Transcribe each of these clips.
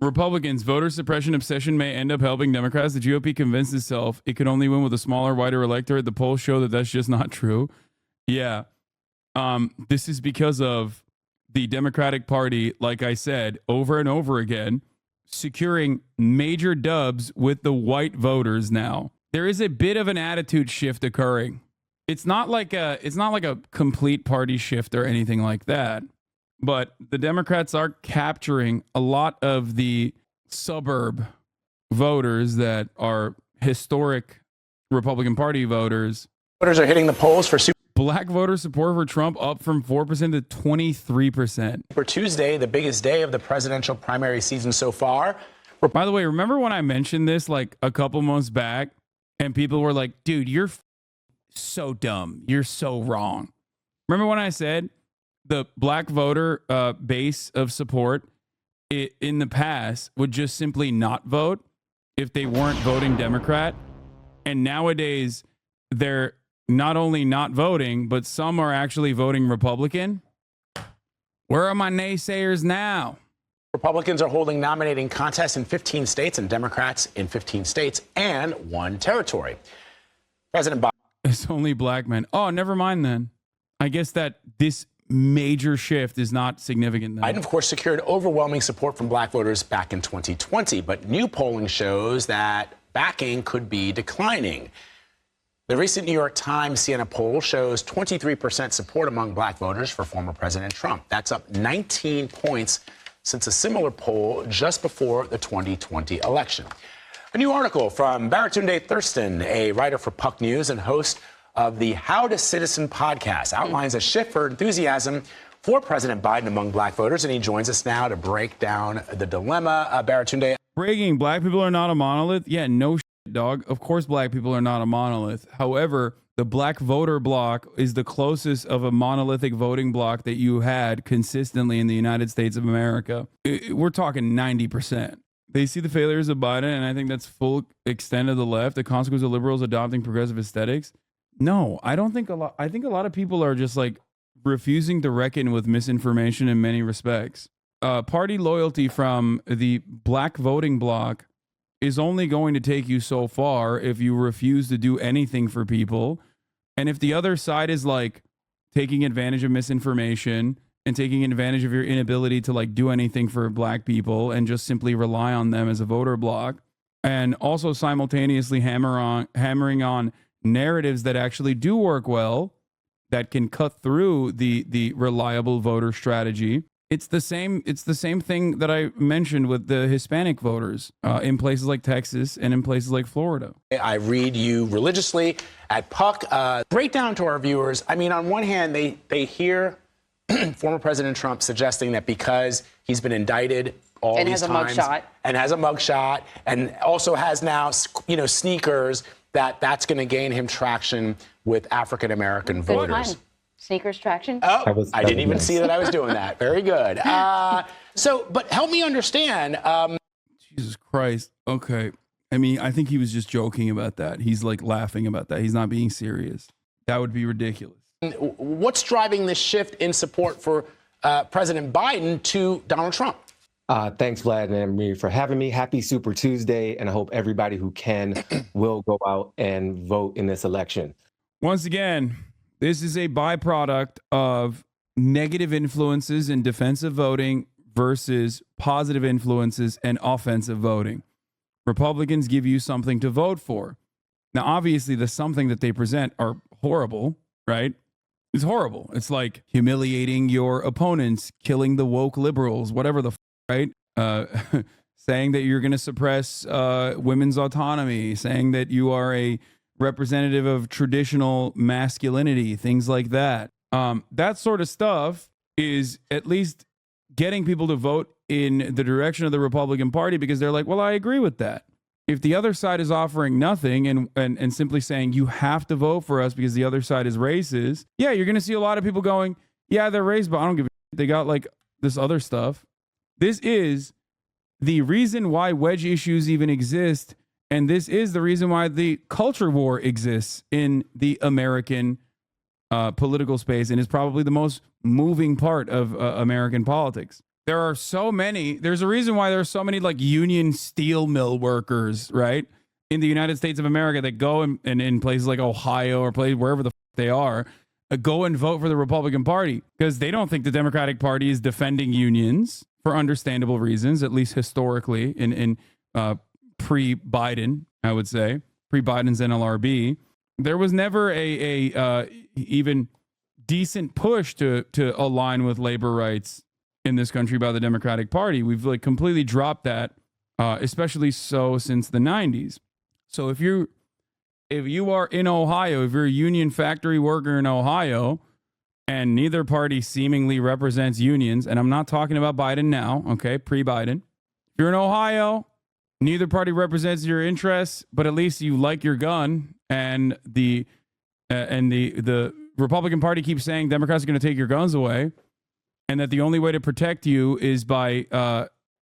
Republicans, voter suppression obsession may end up helping Democrats. The GOP convinced itself it could only win with a smaller, wider electorate. The polls show that that's just not true. Yeah. This is because of the Democratic Party, like I said, over and over again, securing major dubs with the white voters now. There is a bit of an attitude shift occurring. It's not like a complete party shift or anything like that. But the Democrats are capturing a lot of the suburb voters that are historic Republican Party voters. Voters are hitting the polls for Black voter support for Trump up from 4% to 23%. Super Tuesday, the biggest day of the presidential primary season so far. By the way, remember when I mentioned this like a couple months back and people were like, dude, you're so dumb. You're so wrong. Remember when I said the black voter base of support in the past would just simply not vote if they weren't voting Democrat? And nowadays, they're not only not voting, but some are actually voting Republican. Where are my naysayers now? Republicans are holding nominating contests in 15 states and Democrats in 15 states and one territory. President Biden. It's only black men. Oh, never mind then. I guess that this major shift is not significant then. Biden, of course, secured overwhelming support from black voters back in 2020, but new polling shows that backing could be declining. The recent New York Times Siena poll shows 23% support among black voters for former President Trump. That's up 19 points since a similar poll just before the 2020 election. A new article from Baratunde Thurston, a writer for Puck News and host of the How to Citizen podcast, outlines a shift for enthusiasm for President Biden among black voters, and he joins us now to break down the dilemma. Baratunde. Breaking, black people are not a monolith? Yeah, no shit, dog. Of course black people are not a monolith. However, the black voter bloc is the closest of a monolithic voting bloc that you had consistently in the United States of America. We're talking 90%. They see the failures of Biden, and I think that's full extent of the left, the consequence of liberals adopting progressive aesthetics. No, I don't think a lot. I think a lot of people are just like refusing to reckon with misinformation in many respects. Party loyalty from the black voting bloc is only going to take you so far if you refuse to do anything for people. And if the other side is like taking advantage of misinformation and taking advantage of your inability to like do anything for black people and just simply rely on them as a voter bloc, and also simultaneously hammering on narratives that actually do work well, that can cut through the reliable voter strategy. It's the same thing that I mentioned with the Hispanic voters in places like Texas and in places like Florida. I read you religiously at Puck. Break down to our viewers. I mean, on one hand, they hear former President Trump suggesting that because he's been indicted all and these times and has a mugshot and also has now, sneakers, that's going to gain him traction with African-American voters. Sneakers traction? Oh, I didn't even see that I was doing that. Very good. But help me understand. Jesus Christ. Okay. I mean, I think he was just joking about that. He's like laughing about that. He's not being serious. That would be ridiculous. What's driving this shift in support for President Biden to Donald Trump? Thanks, Vlad and Anne-Marie, for having me. Happy Super Tuesday, and I hope everybody who can will go out and vote in this election. Once again, this is a byproduct of negative influences in defensive voting versus positive influences and offensive voting. Republicans give you something to vote for. Now, obviously, the something that they present are horrible, right? It's horrible. It's like humiliating your opponents, killing the woke liberals, whatever the right? Saying that you're going to suppress women's autonomy, saying that you are a representative of traditional masculinity, things like that. That sort of stuff is at least getting people to vote in the direction of the Republican Party because they're like, well, I agree with that. If the other side is offering nothing and simply saying you have to vote for us because the other side is racist, yeah, you're going to see a lot of people going, yeah, they're racist, but I don't give a shit. They got like this other stuff. This is the reason why wedge issues even exist, and this is the reason why the culture war exists in the American political space and is probably the most moving part of American politics. There are so many. There's a reason why there are so many like union steel mill workers, right, in the United States of America that go and in places like Ohio or places wherever the they are, go and vote for the Republican Party because they don't think the Democratic Party is defending unions for understandable reasons, at least historically in pre-Biden, I would say, pre-Biden's NLRB. There was never a even decent push to align with labor rights in this country by the Democratic Party. We've like completely dropped that, especially so since the 90s. So if you are in Ohio, if you're a union factory worker in Ohio, and neither party seemingly represents unions, and I'm not talking about Biden now, okay, pre-Biden. If you're in Ohio, neither party represents your interests, but at least you like your gun, and the Republican Party keeps saying Democrats are going to take your guns away, and that the only way to protect you is by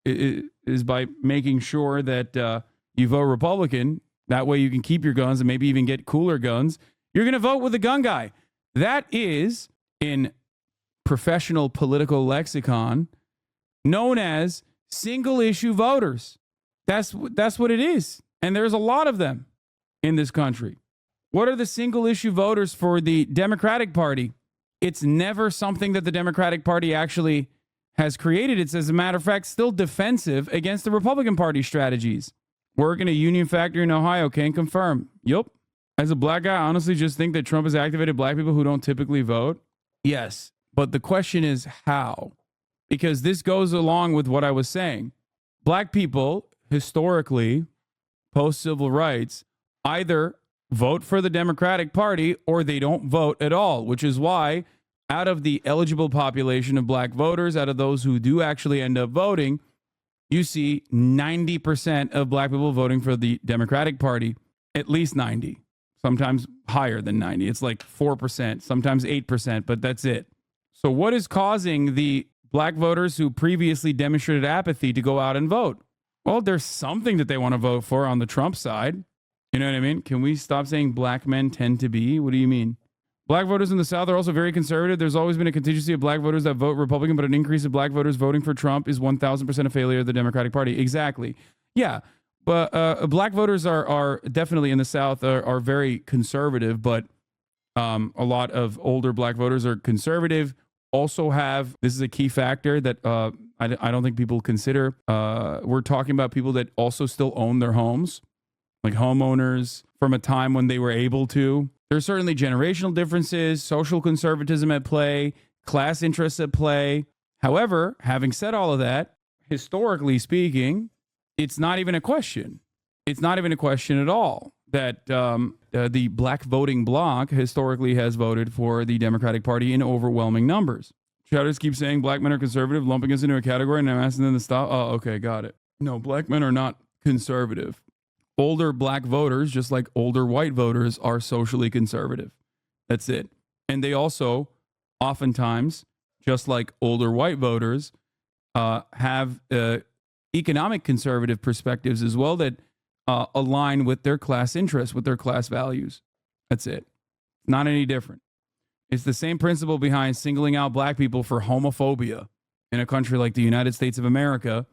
making sure that you vote Republican. That way you can keep your guns and maybe even get cooler guns. You're going to vote with the gun guy. That is, in professional political lexicon, known as single issue voters. That's what it is. And there's a lot of them in this country. What are the single issue voters for the Democratic Party? It's never something that the Democratic Party actually has created. It's, as a matter of fact, still defensive against the Republican Party strategies. Work in a union factory in Ohio, can confirm. Yup. As a black guy, I honestly just think that Trump has activated black people who don't typically vote. Yes. But the question is how? Because this goes along with what I was saying. Black people, historically, post-civil rights, either vote for the Democratic Party or they don't vote at all, which is why out of the eligible population of black voters, out of those who do actually end up voting, you see 90% of black people voting for the Democratic Party, at least 90, sometimes higher than 90. It's like 4%, sometimes 8%, but that's it. So what is causing the black voters who previously demonstrated apathy to go out and vote? Well, there's something that they want to vote for on the Trump side. You know what I mean? Can we stop saying black men tend to be? What do you mean? Black voters in the South are also very conservative. There's always been a contingency of black voters that vote Republican, but an increase of black voters voting for Trump is 1,000% a failure of the Democratic Party. Exactly. Yeah. But black voters are definitely in the South are very conservative, but a lot of older black voters are conservative. Also have, this is a key factor that I don't think people consider. We're talking about people that also still own their homes, like homeowners from a time when they were able to. There's certainly generational differences, social conservatism at play, class interests at play. However, having said all of that, historically speaking, it's not even a question. It's not even a question at all that the black voting bloc historically has voted for the Democratic Party in overwhelming numbers. Shouters keep saying black men are conservative, lumping us into a category, and I'm asking them to stop. Oh, okay, got it. No, black men are not conservative. Older black voters, just like older white voters, are socially conservative. That's it. And they also, oftentimes, just like older white voters, have economic conservative perspectives as well that align with their class interests, with their class values. That's it. Not any different. It's the same principle behind singling out black people for homophobia in a country like the United States of America,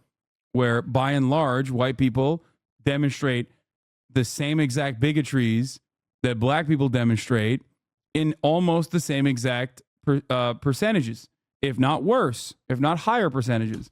where by and large, white people demonstrate the same exact bigotries that black people demonstrate in almost the same exact percentages, if not worse, if not higher percentages.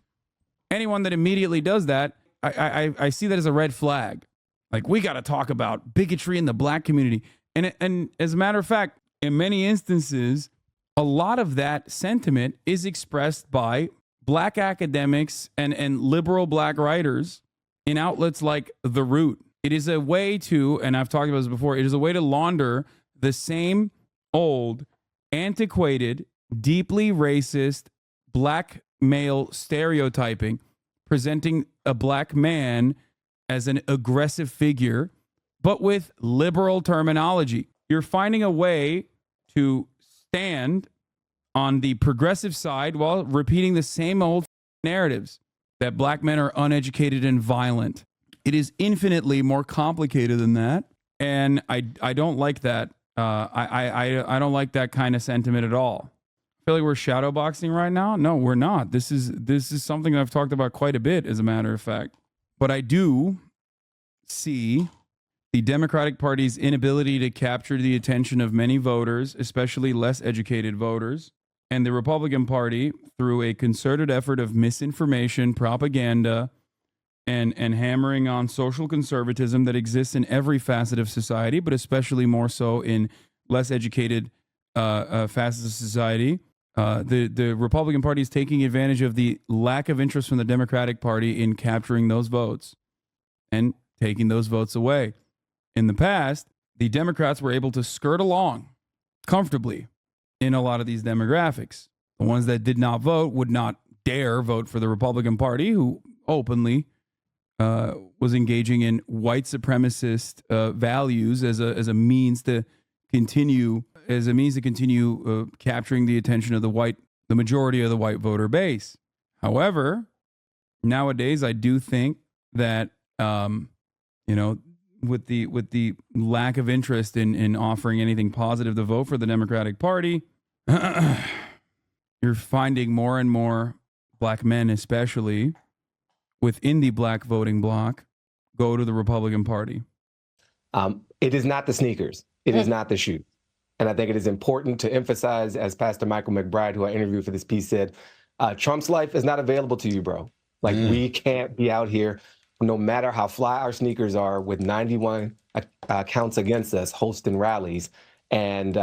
Anyone that immediately does that, I see that as a red flag. Like, we got to talk about bigotry in the black community. And as a matter of fact, in many instances, a lot of that sentiment is expressed by black academics and liberal black writers in outlets like The Root. It is a way to, and I've talked about this before, it is a way to launder the same old, antiquated, deeply racist black male stereotyping, presenting a black man as an aggressive figure, but with liberal terminology. You're finding a way to stand on the progressive side while repeating the same old narratives that black men are uneducated and violent. It is infinitely more complicated than that, and I don't like that. I don't like that kind of sentiment at all. feel like we're shadowboxing right now. No, we're not. This is something that I've talked about quite a bit, as a matter of fact. But I do see the Democratic Party's inability to capture the attention of many voters, especially less educated voters, and the Republican Party, through a concerted effort of misinformation, propaganda, and hammering on social conservatism that exists in every facet of society, but especially more so in less educated facets of society. The Republican Party is taking advantage of the lack of interest from the Democratic Party in capturing those votes and taking those votes away. In the past, the Democrats were able to skirt along comfortably in a lot of these demographics. The ones that did not vote would not dare vote for the Republican Party, who openly was engaging in white supremacist values as a means to continue capturing the attention of the majority of the white voter base. However, nowadays I do think that with the lack of interest in offering anything positive to vote for the Democratic Party, you're finding more and more black men, especially within the black voting bloc, go to the Republican Party. It is not the sneakers. It is not the shoes. And I think it is important to emphasize, as Pastor Michael McBride, who I interviewed for this piece, said, Trump's life is not available to you, bro. Like, we can't be out here, no matter how fly our sneakers are, with 91 counts against us, hosting rallies and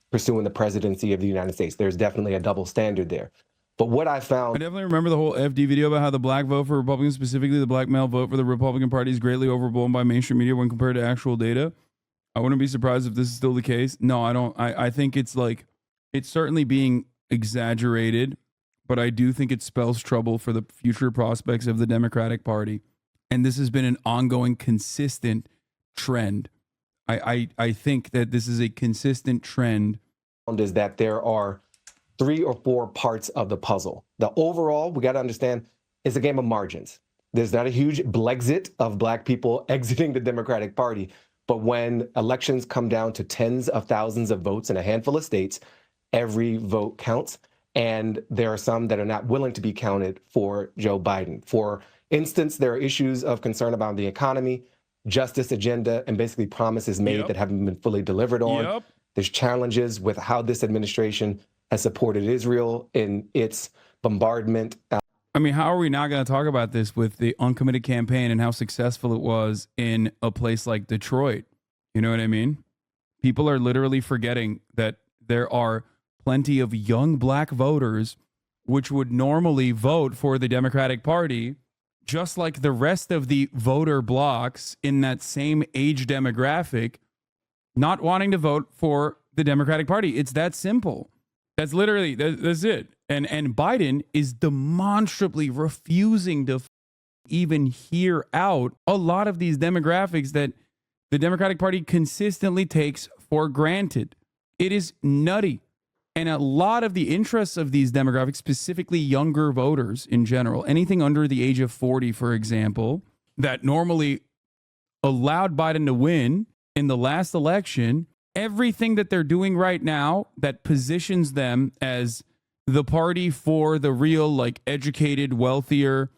pursuing the presidency of the United States. There's definitely a double standard there. But what I found... I definitely remember the whole FD video about how the black vote for Republicans, specifically the black male vote for the Republican Party, is greatly overblown by mainstream media when compared to actual data. I wouldn't be surprised if this is still the case. No, I don't. I think it's certainly being exaggerated, but I do think it spells trouble for the future prospects of the Democratic Party. And this has been an ongoing, consistent trend. I think that this is a consistent trend. Is that there are 3 or 4 parts of the puzzle. The overall, we got to understand, is a game of margins. There's not a huge Blexit of black people exiting the Democratic Party. But when elections come down to tens of thousands of votes in a handful of states, every vote counts. And there are some that are not willing to be counted for Joe Biden. For instance, there are issues of concern about the economy, justice agenda, and basically promises made that haven't been fully delivered on. There's challenges with how this administration has supported Israel in its bombardment. I mean, how are we not going to talk about this with the uncommitted campaign and how successful it was in a place like Detroit? You know what I mean? People are literally forgetting that there are plenty of young black voters which would normally vote for the Democratic Party, just like the rest of the voter blocks in that same age demographic, not wanting to vote for the Democratic Party. It's that simple. That's literally, that's it. And Biden is demonstrably refusing to even hear out a lot of these demographics that the Democratic Party consistently takes for granted. It is nutty. And a lot of the interests of these demographics, specifically younger voters in general, anything under the age of 40, for example, that normally allowed Biden to win in the last election, everything that they're doing right now that positions them as the party for the real, like, educated, wealthier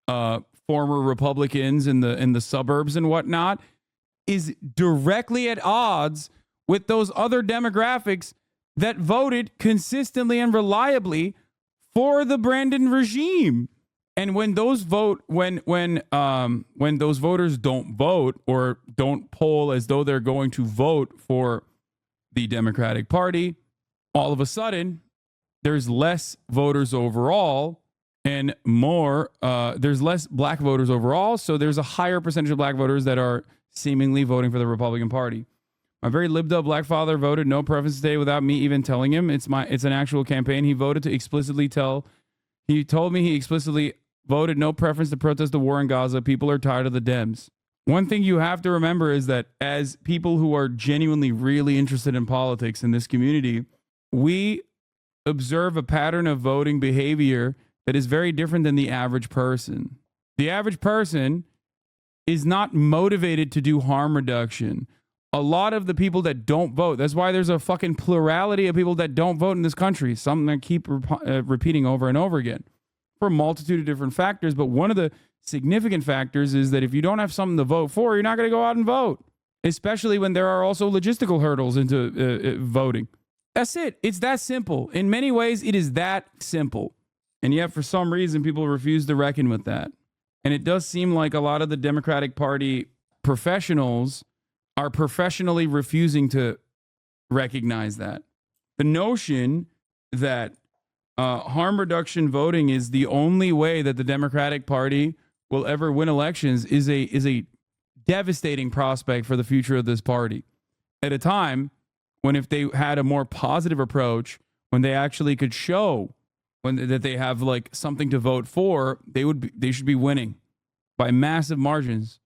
former Republicans in the suburbs and whatnot is directly at odds with those other demographics that voted consistently and reliably for the Brandon regime. And when those when those voters don't vote or don't poll as though they're going to vote for the Democratic Party, all of a sudden there's less voters overall and there's less black voters overall. So there's a higher percentage of black voters that are seemingly voting for the Republican Party. My very libbed up black father voted no preference today without me even telling him. It's an actual campaign. He voted to explicitly he told me he explicitly voted no preference to protest the war in Gaza. People are tired of the Dems. One thing you have to remember is that as people who are genuinely really interested in politics in this community, we observe a pattern of voting behavior that is very different than the average person. The average person is not motivated to do harm reduction. a lot of the people that don't vote. That's why there's a fucking plurality of people that don't vote in this country. Something I keep repeating over and over again for a multitude of different factors. But one of the significant factors is that if you don't have something to vote for, you're not going to go out and vote, especially when there are also logistical hurdles into voting. That's it. It's that simple. In many ways, it is that simple. And yet, for some reason, people refuse to reckon with that. And it does seem like a lot of the Democratic Party professionals are professionally refusing to recognize that. The notion that harm reduction voting is the only way that the Democratic Party will ever win elections is a devastating prospect for the future of this party. At a time when, if they had a more positive approach, when they actually could show that they have like something to vote for, they should be winning by massive margins.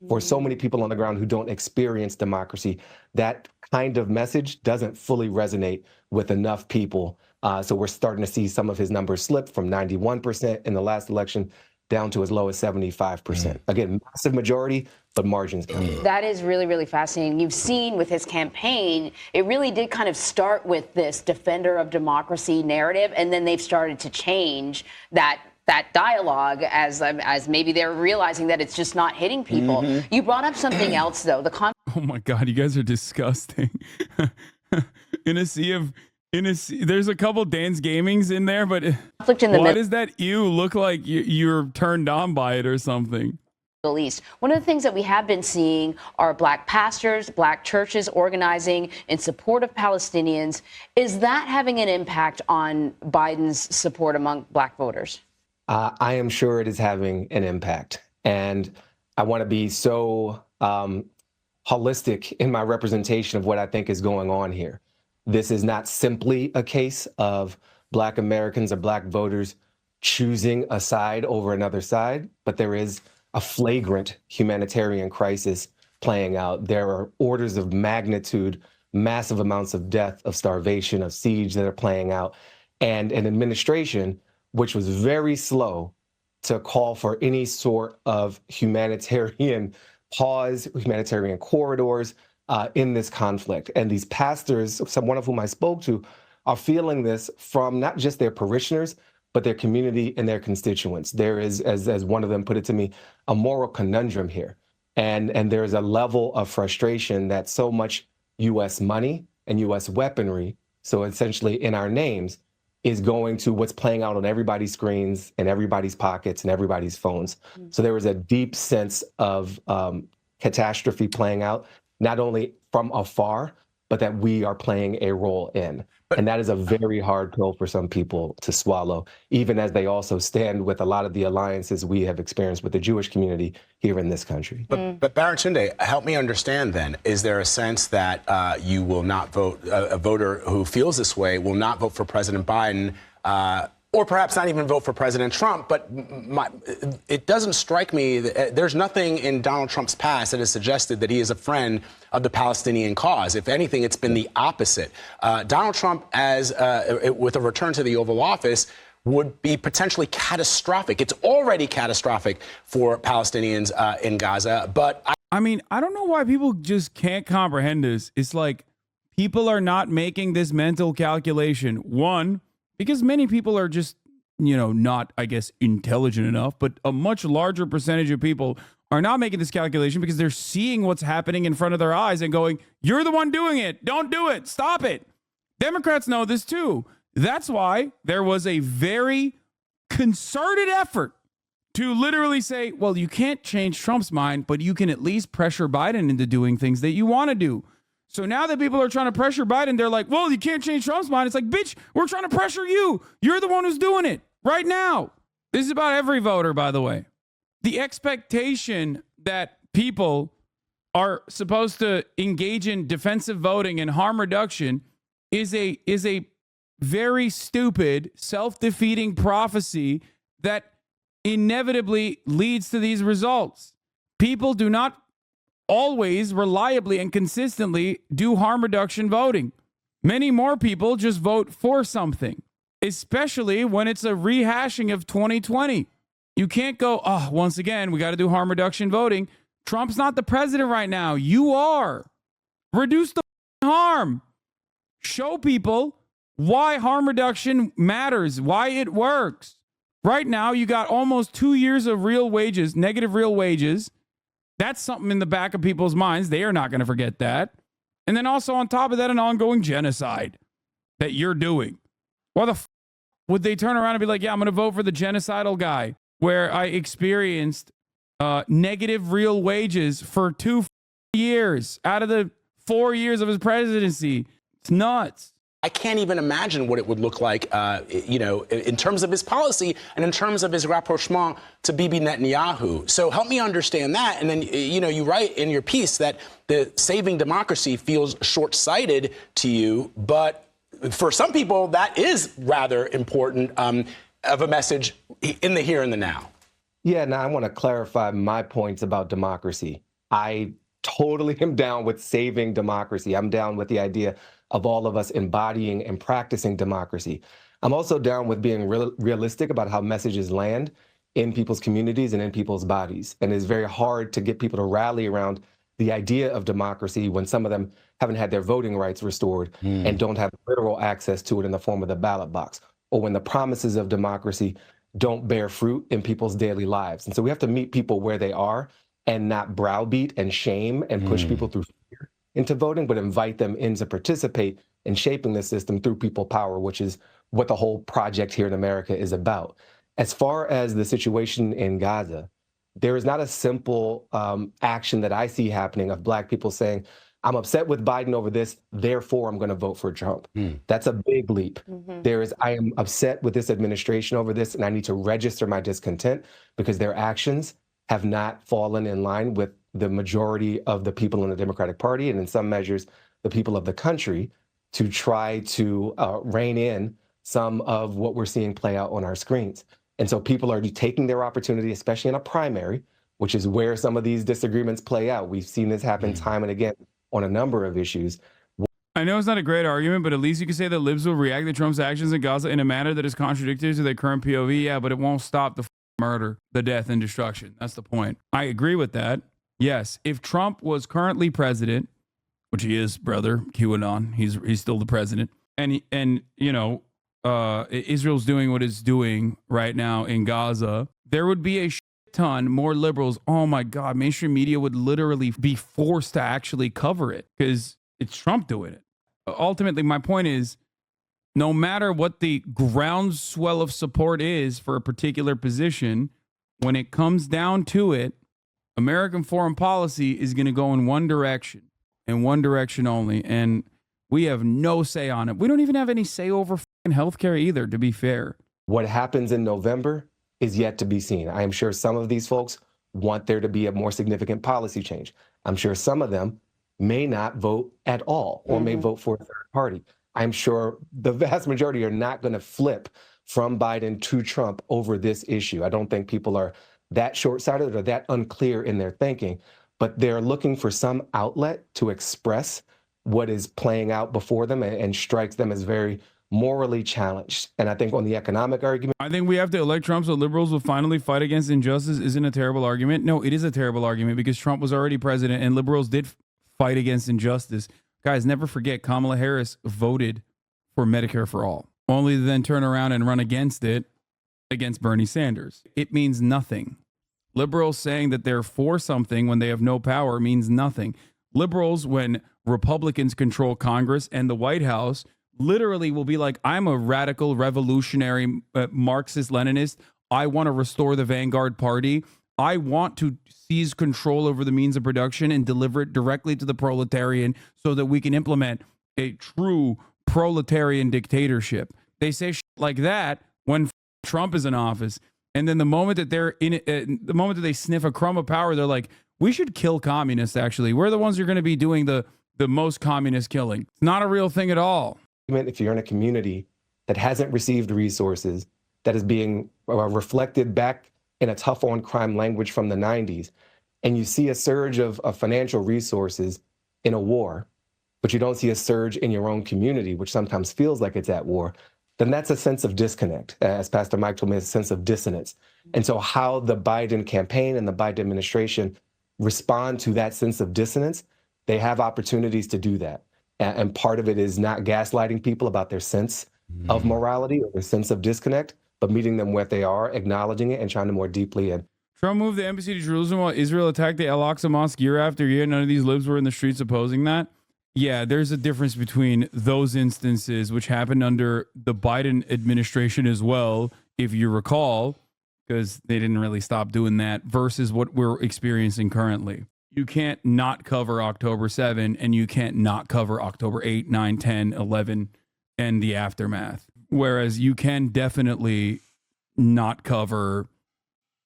For so many people on the ground who don't experience democracy, that kind of message doesn't fully resonate with enough people. So we're starting to see some of his numbers slip from 91% in the last election down to as low as 75%. Again, massive majority, but margins coming. That is really, really fascinating. You've seen with his campaign, it really did kind of start with this defender of democracy narrative, and then they've started to change that dialogue as maybe they're realizing that it's just not hitting people. You brought up something else, though. Oh my God, you guys are disgusting. There's a couple Dan's Gamings in there, but why does that ew look like you're turned on by it or something? Middle East. One of the things that we have been seeing are black pastors, black churches organizing in support of Palestinians. Is that having an impact on Biden's support among black voters? I am sure it is having an impact. And I want to be so holistic in my representation of what I think is going on here. This is not simply a case of black Americans or black voters choosing a side over another side, but there is a flagrant humanitarian crisis playing out. There are orders of magnitude, massive amounts of death, of starvation, of siege that are playing out, and an administration which was very slow to call for any sort of humanitarian pause, humanitarian corridors in this conflict. And these pastors, one of whom I spoke to, are feeling this from not just their parishioners, but their community and their constituents. There is, as one of them put it to me, a moral conundrum here. And there's a level of frustration that so much U.S. money and U.S. weaponry, so essentially in our names, is going to what's playing out on everybody's screens and everybody's pockets and everybody's phones. So there is a deep sense of catastrophe playing out, not only from afar, but that we are playing a role in. And that is a very hard pill for some people to swallow, even as they also stand with a lot of the alliances we have experienced with the Jewish community here in this country. But Baratunde, help me understand then, is there a sense that you will not vote, a voter who feels this way will not vote for President Biden, or perhaps not even vote for President Trump? But it doesn't strike me that there's nothing in Donald Trump's past that has suggested that he is a friend of the Palestinian cause. If anything, it's been the opposite. Donald Trump, with a return to the Oval Office, would be potentially catastrophic. It's already catastrophic for Palestinians in Gaza. But I mean, I don't know why people just can't comprehend this. It's like people are not making this mental calculation. One, because many people are just, not, I guess, intelligent enough, but a much larger percentage of people are not making this calculation because they're seeing what's happening in front of their eyes and going, you're the one doing it. Don't do it. Stop it. Democrats know this too. That's why there was a very concerted effort to literally say, well, you can't change Trump's mind, but you can at least pressure Biden into doing things that you want to do. So now that people are trying to pressure Biden, they're like, well, you can't change Trump's mind. It's like, bitch, we're trying to pressure you. You're the one who's doing it right now. This is about every voter, by the way. The expectation that people are supposed to engage in defensive voting and harm reduction is a very stupid, self-defeating prophecy that inevitably leads to these results. People do not always reliably and consistently do harm reduction voting. Many more people just vote for something, especially when it's a rehashing of 2020. You can't go, once again, we got to do harm reduction voting. Trump's not the president right now. You are. Reduce the harm. Show people why harm reduction matters, why it works. Right now, you got almost 2 years of real wages, negative real wages. That's something in the back of people's minds. They are not going to forget that. And then also on top of that, an ongoing genocide that you're doing. Why the would they turn around and be like, yeah, I'm going to vote for the genocidal guy where I experienced negative real wages for 2 years out of the 4 years of his presidency? It's nuts. I can't even imagine what it would look like, in terms of his policy and in terms of his rapprochement to Bibi Netanyahu. So help me understand that. And then, you write in your piece that the saving democracy feels short-sighted to you. But for some people, that is rather important of a message in the here and the now. Yeah, now I want to clarify my points about democracy. I totally am down with saving democracy. I'm down with the idea of all of us embodying and practicing democracy. I'm also down with being realistic about how messages land in people's communities and in people's bodies. And it's very hard to get people to rally around the idea of democracy when some of them haven't had their voting rights restored and don't have literal access to it in the form of the ballot box, or when the promises of democracy don't bear fruit in people's daily lives. And so we have to meet people where they are and not browbeat and shame and push people through fear into voting, but invite them in to participate in shaping the system through people power, which is what the whole project here in America is about. As far as the situation in Gaza, there is not a simple action that I see happening of Black people saying, I'm upset with Biden over this, therefore I'm going to vote for Trump. That's a big leap. I am upset with this administration over this, and I need to register my discontent because their actions have not fallen in line with the majority of the people in the Democratic Party, and in some measures, the people of the country, to try to rein in some of what we're seeing play out on our screens. And so people are taking their opportunity, especially in a primary, which is where some of these disagreements play out. We've seen this happen time and again on a number of issues. I know it's not a great argument, but at least you can say that libs will react to Trump's actions in Gaza in a manner that is contradictory to their current POV. Yeah, but it won't stop the murder, the death, and destruction. That's the point. I agree with that. Yes, if Trump was currently president, which he is, brother, QAnon, he's still the president, and Israel's doing what it's doing right now in Gaza, there would be a ton more liberals. Oh my God, mainstream media would literally be forced to actually cover it because it's Trump doing it. Ultimately, my point is, no matter what the groundswell of support is for a particular position, when it comes down to it, American foreign policy is going to go in one direction and one direction only. And we have no say on it. We don't even have any say over healthcare either, to be fair. What happens in November is yet to be seen. I am sure some of these folks want there to be a more significant policy change. I'm sure some of them may not vote at all or may vote for a third party. I'm sure the vast majority are not going to flip from Biden to Trump over this issue. I don't think people are that short-sighted or that unclear in their thinking, but they're looking for some outlet to express what is playing out before them and strikes them as very morally challenged. And I think on the economic argument, I think we have to elect Trump so liberals will finally fight against injustice isn't a terrible argument. No, it is a terrible argument because Trump was already president and liberals did fight against injustice. Guys, never forget Kamala Harris voted for Medicare for all, only to then turn around and run against it against Bernie Sanders. It means nothing. Liberals saying that they're for something when they have no power means nothing. Liberals, when Republicans control Congress and the White House, literally will be like, I'm a radical revolutionary Marxist-Leninist. I want to restore the vanguard party. I want to seize control over the means of production and deliver it directly to the proletarian so that we can implement a true proletarian dictatorship. They say shit like that when Trump is in office. And then the moment that they're in it, the moment that they sniff a crumb of power, they're like, we should kill communists, actually. We're the ones who are going to be doing the most communist killing. It's not a real thing at all. If you're in a community that hasn't received resources, that is being reflected back in a tough on crime language from the 90s, and you see a surge of financial resources in a war, but you don't see a surge in your own community, which sometimes feels like it's at war, then that's a sense of disconnect. As Pastor Mike told me, a sense of dissonance. And so how the Biden campaign and the Biden administration respond to that sense of dissonance They have opportunities to do that. And part of it is not gaslighting people about their sense of morality or their sense of disconnect, but meeting them where they are, acknowledging it, and trying to more deeply. And Trump moved the embassy to Jerusalem while Israel attacked the Al-Aqsa Mosque year after year. None of these libs were in the streets opposing that. Yeah, there's a difference between those instances, which happened under the Biden administration as well, if you recall, because they didn't really stop doing that, versus what we're experiencing currently. You can't not cover October 7, and you can't not cover October 8, 9, 10, 11, and the aftermath. Whereas you can definitely not cover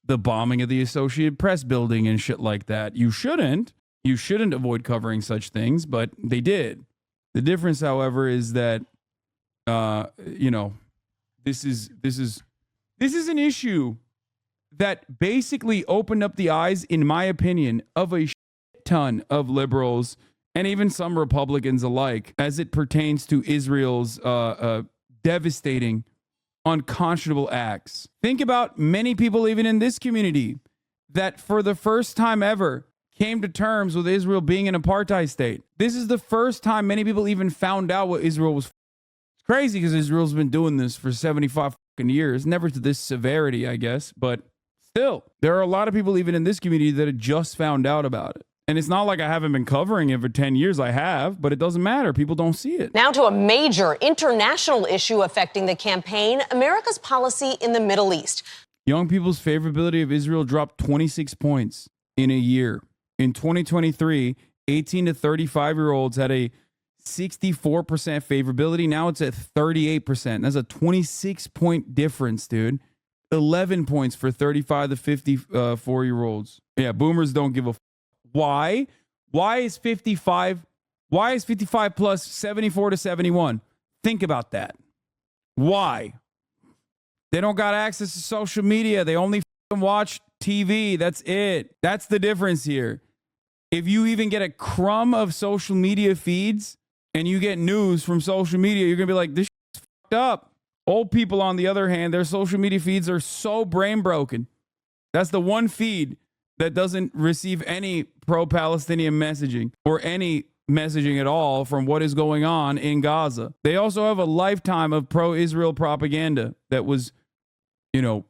the bombing of the Associated Press building and shit like that. You shouldn't. You shouldn't avoid covering such things, but they did. The difference, however, is that, this is an issue that basically opened up the eyes, in my opinion, of a shit ton of liberals and even some Republicans alike, as it pertains to Israel's devastating, unconscionable acts. Think about many people, even in this community, that for the first time ever came to terms with Israel being an apartheid state. This is the first time many people even found out what Israel was. It's crazy because Israel's been doing this for 75 years, never to this severity, I guess, but still, there are a lot of people even in this community that have just found out about it. And it's not like I haven't been covering it for 10 years. I have, but it doesn't matter. People don't see it. Now to a major international issue affecting the campaign, America's policy in the Middle East. Young people's favorability of Israel dropped 26 points in a year. In 2023, 18 to 35-year-olds had a 64% favorability. Now it's at 38%. That's a 26-point difference, dude. 11 points for 35 to 54-year-olds. Yeah, boomers don't give a f. Why? Why is 55 plus 74 to 71? Think about that. Why? They don't got access to social media. They only watch TV. That's it. That's the difference here. If you even get a crumb of social media feeds and you get news from social media, you're going to be like, this is fucked up. Old people, on the other hand, their social media feeds are so brain broken. That's the one feed that doesn't receive any pro-Palestinian messaging or any messaging at all from what is going on in Gaza. They also have a lifetime of pro-Israel propaganda that was, that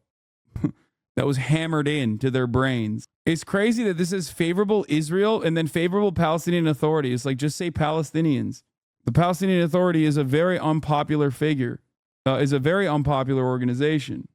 was hammered into their brains. It's crazy that this is favorable Israel and then favorable Palestinian Authority. It's like, just say Palestinians. The Palestinian Authority is a very unpopular figure, is a very unpopular organization.